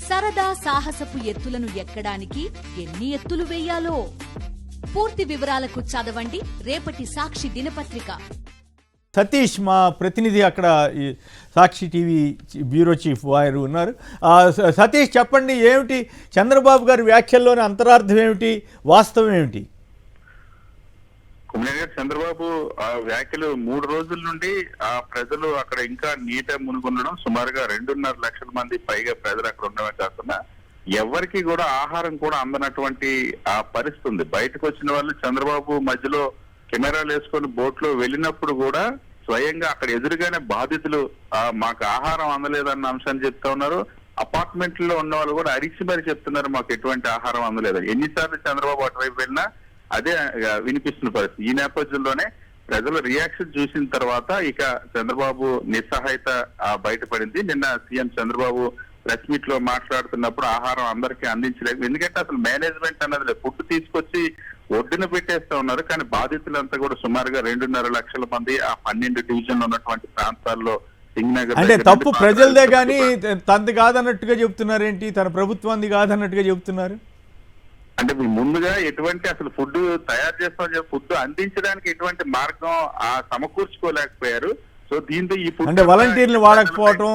సరదా సాహసపు ఎత్తులను ఎక్కడానికి ఎన్ని ఎత్తులు వేయాలో పూర్తి వివరాలకు చదవండి రేపటి సాక్షి దినపత్రిక. సతీష్ మా ప్రతినిధి అక్కడ సాక్షి టీవీ బ్యూరో చీఫ్ వారు ఉన్నారు. సతీష్ చెప్పండి, ఏమిటి చంద్రబాబు గారి వ్యాఖ్యల్లోని అంతరార్థం ఏమిటి, వాస్తవం ఏమిటి? చంద్రబాబు వ్యాఖ్యలు 3 రోజుల నుండి ప్రజలు అక్కడ ఇంకా నీట మునుగుండడం, సుమారుగా 2.5 లక్షల మంది పైగా ప్రజలు అక్కడ ఉండడమే కాకుండా ఎవరికి కూడా ఆహారం కూడా అందనటువంటి ఆ పరిస్థితి ఉంది. బయటకు వచ్చిన వాళ్ళు చంద్రబాబు మధ్యలో కెమెరాలు వేసుకొని బోట్లో వెళ్ళినప్పుడు కూడా స్వయంగా అక్కడ ఎదురుగానే బాధితులు మాకు ఆహారం అందలేదన్న అంశాన్ని చెప్తా ఉన్నారు. అపార్ట్మెంట్లో ఉన్న వాళ్ళు కూడా అరిచి మరి చెప్తున్నారు మాకు ఎటువంటి ఆహారం అందలేదు. ఎన్నిసార్లు చంద్రబాబు అటువైపు వెళ్ళినా అదే వినిపిస్తున్న పరిస్థితి. ఈ నేపథ్యంలోనే ప్రజల రియాక్షన్ చూసిన తర్వాత ఇక చంద్రబాబు నిస్సహాయత బయటపడింది. నిన్న సీఎం చంద్రబాబు ప్రెస్ మీట్ లో మాట్లాడుతున్నప్పుడు ఆహారం అందరికీ అందించలేదు. ఎందుకంటే అసలు మేనేజ్మెంట్ అన్నది ఫుడ్ తీసుకొచ్చి ఒడ్డున పెట్టేస్తా ఉన్నారు. కానీ బాధితులంతా కూడా సుమారుగా 2.5 లక్షల మంది ఆ 12 డివిజన్లు ఉన్నటువంటి ప్రాంతాల్లో అంటే తప్పు ప్రజలదే కానీ తనది కాదన్నట్టుగా చెప్తున్నారేంటి, తన ప్రభుత్వాన్ని కాదన్నట్టుగా చెప్తున్నారు. అంటే ముందుగా ఎటువంటి అసలు ఫుడ్ తయారు చేస్తామని చెప్పి ఫుడ్ అందించడానికి ఎటువంటి మార్గం సమకూర్చుకోలేకపోయారు. సో దీంతో ఈ ఫుడ్ అంటే వాలంటీర్లు వాడకపోవటం,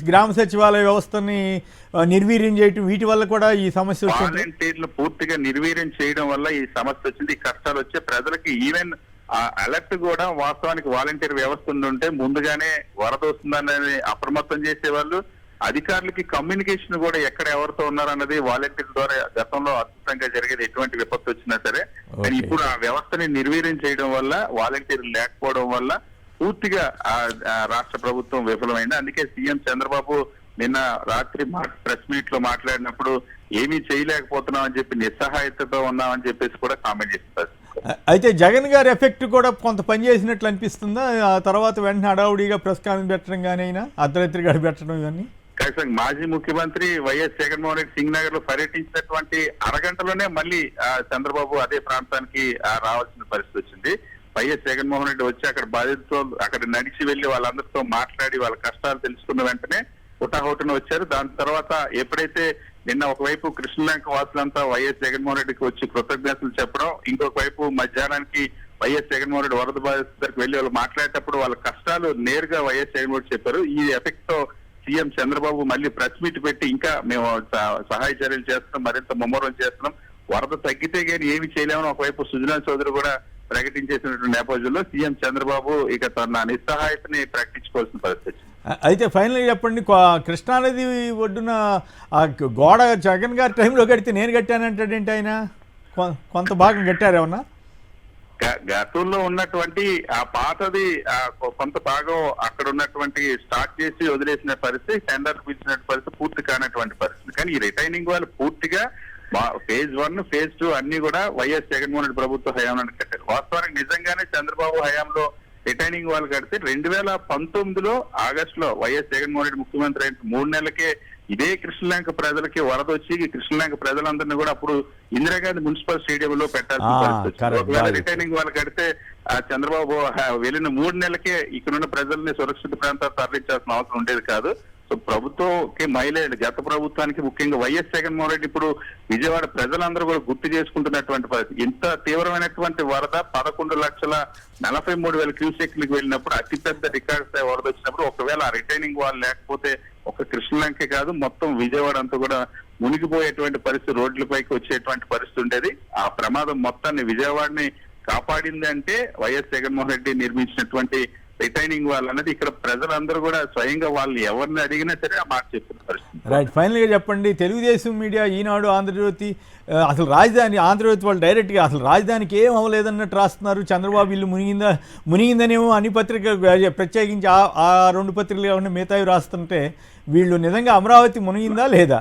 గ్రామ సచివాలయ వ్యవస్థని నిర్వీర్యం చేయటం, వీటి వల్ల కూడా ఈ సమస్య వచ్చింది. వాలంటీర్లు పూర్తిగా నిర్వీర్యం చేయడం వల్ల ఈ సమస్య వచ్చింది. ఈ కష్టాలు వచ్చే ప్రజలకి ఈవెన్ అలర్ట్ కూడా వాస్తవానికి వాలంటీర్ వ్యవస్థ ఉంటే ముందుగానే వరద వస్తుందని అప్రమత్తం చేసేవాళ్ళు. అధికారులకి కమ్యూనికేషన్ కూడా ఎక్కడ ఎవరితో ఉన్నారన్నది వాలంటీర్ ద్వారా గతంలో అద్భుతంగా జరిగేది ఎటువంటి విపత్తు వచ్చినా సరే. కానీ ఇప్పుడు ఆ వ్యవస్థని నిర్వీర్యం చేయడం వల్ల, వాలంటీర్లు లేకపోవడం వల్ల పూర్తిగా రాష్ట్ర ప్రభుత్వం విఫలమైంది. అందుకే సీఎం చంద్రబాబు నిన్న రాత్రి ప్రెస్ మీట్ లో మాట్లాడినప్పుడు ఏమీ చేయలేకపోతున్నాం అని చెప్పి, నిస్సహాయతతో ఉన్నామని చెప్పేసి కూడా కామెంట్ చేస్తారు. అయితే జగన్ గారి ఎఫెక్ట్ కూడా కొంత పనిచేసినట్లు అనిపిస్తుందా? ఆ తర్వాత వెంటనే హడావుడిగా ప్రెస్ కాన్ఫరెన్స్ పెట్టడం కానీ అయినా అర్ధరాత్రి గడి పెట్టడం ఇవన్నీ. మాజీ ముఖ్యమంత్రి వైఎస్ జగన్మోహన్ రెడ్డి సింగ్ నగర్ లో పర్యటించినటువంటి అరగంటలోనే మళ్ళీ చంద్రబాబు అదే ప్రాంతానికి రావాల్సిన పరిస్థితి వచ్చింది. వైఎస్ జగన్మోహన్ రెడ్డి వచ్చి అక్కడ బాధితులతో అక్కడ నడిచి వెళ్లి వాళ్ళందరితో మాట్లాడి వాళ్ళ కష్టాలు తెలుసుకున్న వెంటనే హుటాహుటిన వచ్చారు. దాని తర్వాత ఎప్పుడైతే నిన్న ఒకవైపు కృష్ణలంక వాసులంతా వైఎస్ జగన్మోహన్ రెడ్డికి వచ్చి కృతజ్ఞతలు చెప్పడం, ఇంకొక వైపు మధ్యాహ్నానికి వైఎస్ జగన్మోహన్ రెడ్డి వరద బాధితులకు వెళ్లి వాళ్ళు మాట్లాడేటప్పుడు వాళ్ళ కష్టాలు నేరుగా వైఎస్ జగన్మోహన్ రెడ్డి చెప్పారు. ఈ ఎఫెక్ట్ తో సీఎం చంద్రబాబు మళ్ళీ ప్రెస్ మీట్ పెట్టి ఇంకా మేము సహాయ చర్యలు చేస్తున్నాం, మరింత ముమ్మరం చేస్తున్నాం, వరద తగ్గితే కానీ ఏమి చేయలేమని ఒకవైపు సుజనా చౌదరి కూడా ప్రకటించేసినటువంటి నేపథ్యంలో సీఎం చంద్రబాబు ఇక తన నిస్సహాయతని ప్రకటించుకోవాల్సిన పరిస్థితి. అయితే ఫైనల్ చెప్పండి, కృష్ణానది ఒడ్డున గోడ జగన్ గారి టైంలో కడితే నేను కట్టానంటాడేంటి ఆయన? కొంత భాగం కట్టారేమన్నా? గతంలో ఉన్నటువంటి ఆ పాతది కొంత భాగం అక్కడ ఉన్నటువంటి స్టార్ట్ చేసి వదిలేసిన పరిస్థితి, టెండర్ పిలిచిన పరిస్థితి, పూర్తి కానటువంటి పరిస్థితి. కానీ ఈ రిటైనింగ్ వాళ్ళు పూర్తిగా ఫేజ్ 1, ఫేజ్ 2 అన్ని కూడా వైఎస్ జగన్మోహన్ రెడ్డి ప్రభుత్వ హయాంలో కట్టారు. వాస్తవానికి నిజంగానే చంద్రబాబు హయాంలో రిటైనింగ్ వాళ్ళు కడితే 2019లో ఆగస్టులో వైఎస్ జగన్మోహన్ రెడ్డి ముఖ్యమంత్రి అయిన 3 నెలలకే ఇదే కృష్ణలంక ప్రజలకి వరద వచ్చి కృష్ణలంక ప్రజలందరినీ కూడా అప్పుడు ఇందిరాగాంధీ మున్సిపల్ స్టేడియం లో పెట్టాల్సిన పరిస్థితి. ఒకవేళ రిటైనింగ్ వాళ్ళు కడితే చంద్రబాబు వెళ్ళిన 3 నెలలకే ఇక్కడున్న ప్రజల్ని సురక్షిత ప్రాంతాలు తరలించాల్సిన అవసరం ఉండేది కాదు. సో ప్రభుత్వంకి మైలేజ్, గత ప్రభుత్వానికి ముఖ్యంగా వైఎస్ జగన్మోహన్ రెడ్డి ఇప్పుడు విజయవాడ ప్రజలందరూ కూడా గుర్తు చేసుకుంటున్నటువంటి పరిస్థితి. ఇంత తీవ్రమైనటువంటి వరద 11,43,000 క్యూసెక్లకు వెళ్ళినప్పుడు అతిపెద్ద రికార్డ్ స్థాయి వరద వచ్చినప్పుడు ఒకవేళ ఆ రిటైనింగ్ వాళ్ళు లేకపోతే ఒక కృష్ణలంకే కాదు మొత్తం విజయవాడ అంతా కూడా మునిగిపోయేటువంటి పరిస్థితి, రోడ్లపైకి వచ్చేటువంటి పరిస్థితి ఉండేది. ఆ ప్రమాదం మొత్తాన్ని విజయవాడని కాపాడింది అంటే వైఎస్ జగన్మోహన్ రెడ్డి నిర్మించినటువంటి రిటైనింగ్ వాళ్ళు అన్నది ఇక్కడ ప్రజలందరూ కూడా స్వయంగా వాళ్ళు ఎవరిని అడిగినా సరే ఆ మాట చెప్తున్న పరిస్థితి. రైట్, ఫైనల్ గా చెప్పండి, తెలుగుదేశం మీడియా, ఈనాడు, ఆంధ్రజ్యోతి అసలు రాజధాని, ఆంధ్రజ్యోతి వాళ్ళు డైరెక్ట్గా అసలు రాజధానికి ఏం అవ్వలేదన్నట్టు రాస్తున్నారు. చంద్రబాబు ఇల్లు మునిగిందనేమో అన్ని పత్రికలు, ప్రత్యేకించి ఆ 2 పత్రికలు కాకుండా మిగతావి రాస్తుంటే వీళ్ళు నిజంగా అమరావతి మునిగిందా లేదా?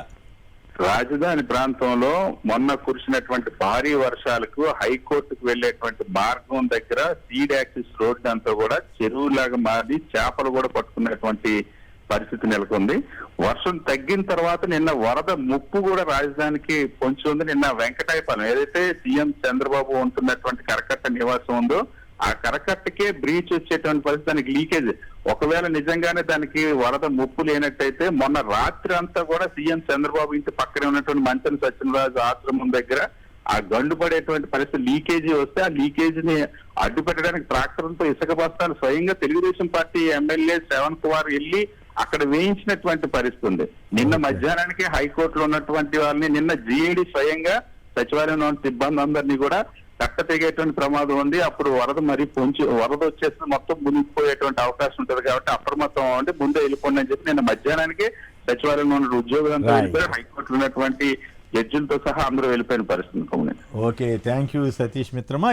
రాజధాని ప్రాంతంలో మొన్న కురిసినటువంటి భారీ వర్షాలకు హైకోర్టుకు వెళ్లేటువంటి మార్గం దగ్గర సీడ్ యాక్సిస్ రోడ్ అంతా కూడా చెరువులాగా మారి చేపలు కూడా పట్టుకున్నటువంటి పరిస్థితి నెలకొంది. వర్షం తగ్గిన తర్వాత నిన్న వరద ముప్పు కూడా రాజధానికి పొంచి ఉంది. నిన్న వెంకటాయపాలెం ఏదైతే సీఎం చంద్రబాబు ఉంటున్నటువంటి కరకట్ట నివాసం ఉందో ఆ కరకట్టకే బ్రీచ్ వచ్చేటువంటి పరిస్థితి, దానికి లీకేజ్ ఒకవేళ నిజంగానే దానికి వరద ముప్పు లేనట్టయితే మొన్న రాత్రి అంతా కూడా సీఎం చంద్రబాబు ఇంటి పక్కనే ఉన్నటువంటి మంచని సత్యనరాజు ఆశ్రమం దగ్గర ఆ గండు పడేటువంటి పరిస్థితి, లీకేజీ వస్తే ఆ లీకేజీని అడ్డు పెట్టడానికి ట్రాక్టర్లతో ఇసుక బస్తాలు స్వయంగా తెలుగుదేశం పార్టీ ఎమ్మెల్యే శ్రవణ్ కుమార్ వెళ్ళి అక్కడ వేయించినటువంటి పరిస్థితి ఉంది. నిన్న మధ్యాహ్నానికి హైకోర్టులో ఉన్నటువంటి వాళ్ళని నిన్న జీఏడీ స్వయంగా సచివాలయంలో ఉన్న సిబ్బంది అందరినీ కూడా కట్ట తెగేటువంటి ప్రమాదం ఉంది. అప్పుడు వరద మరి వరద వచ్చేసి మొత్తం మునిగిపోయేటువంటి అవకాశం ఉంటుంది కాబట్టి అప్రమత్తం అవ్వండి, ముందే వెళ్ళిపోండి అని చెప్పి నిన్న మధ్యాహ్నానికి సచివాలయంలో ఉన్న ఉద్యోగులంతా వెళ్ళిపోయారు. హైకోర్టులో ఉన్నటువంటి జడ్జిలతో సహా అందరూ వెళ్ళిపోయిన పరిస్థితి. ఓకే, థ్యాంక్ యూ సతీష్ మిత్రమా.